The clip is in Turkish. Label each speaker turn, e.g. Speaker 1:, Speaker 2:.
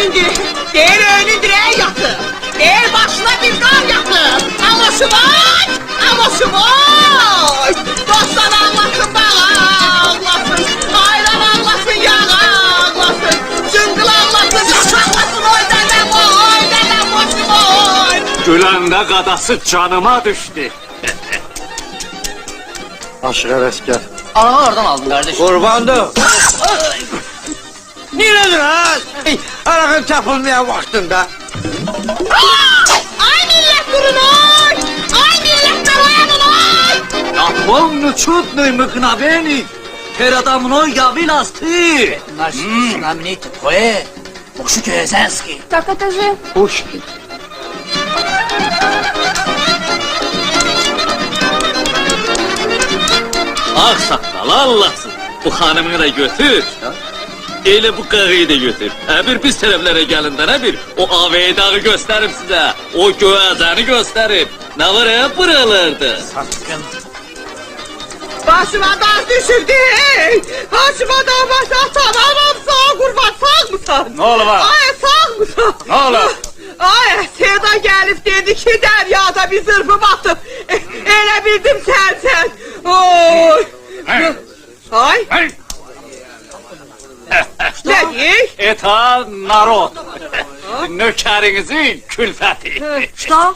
Speaker 1: önündür. Değil önündür ey yatı. Değil başına bir kar yatı. Amoşu var. Amoşu var. Dostlar ağlasın bana ağlasın. Ayran ağlasın yağa ağlasın. Cıngıl ağlasın. Taş ağlasın. Oy dedem oy. Dedem boşum oy.
Speaker 2: Güləndə qadası canıma düşdü.
Speaker 3: Aşık asker.
Speaker 4: Anamı oradan aldın kardeşim.
Speaker 3: Kurbandı. Neredir ha? Arakın çapılmaya vaktinde.
Speaker 1: Ay millet durun oy. Ay milletler uyanın oy.
Speaker 2: Yapon çutnuy mıknabeni. Her adamın ya vilasti.
Speaker 4: Bunlar знаменитый поэт. Мушкезенский.
Speaker 5: Как это же?
Speaker 3: Puşkin.
Speaker 2: Ağ saqqal Allahsın. Bu xanımını da götür. Elə bu qarıyı da götür. Bir biz tərəflərə gələndə nə bir? O AV'yi dağı göstərim sizə. O göyəzəni göstərim. Nə var buralarda?
Speaker 4: Satkın.
Speaker 1: Başıma dağ düşürdü. Başıma dağ başlatan anam sağ kurban sağ mısın?
Speaker 2: Ne olur var?
Speaker 1: Ay sağ mısın?
Speaker 2: Ne olur?
Speaker 1: Ay Seda gelip dedi ki deryada bir zırhı batıp ele bildim sen. Oy. Ay. Ne diyor?
Speaker 2: Eta narod. Nökərinizin külfəti.
Speaker 4: Что?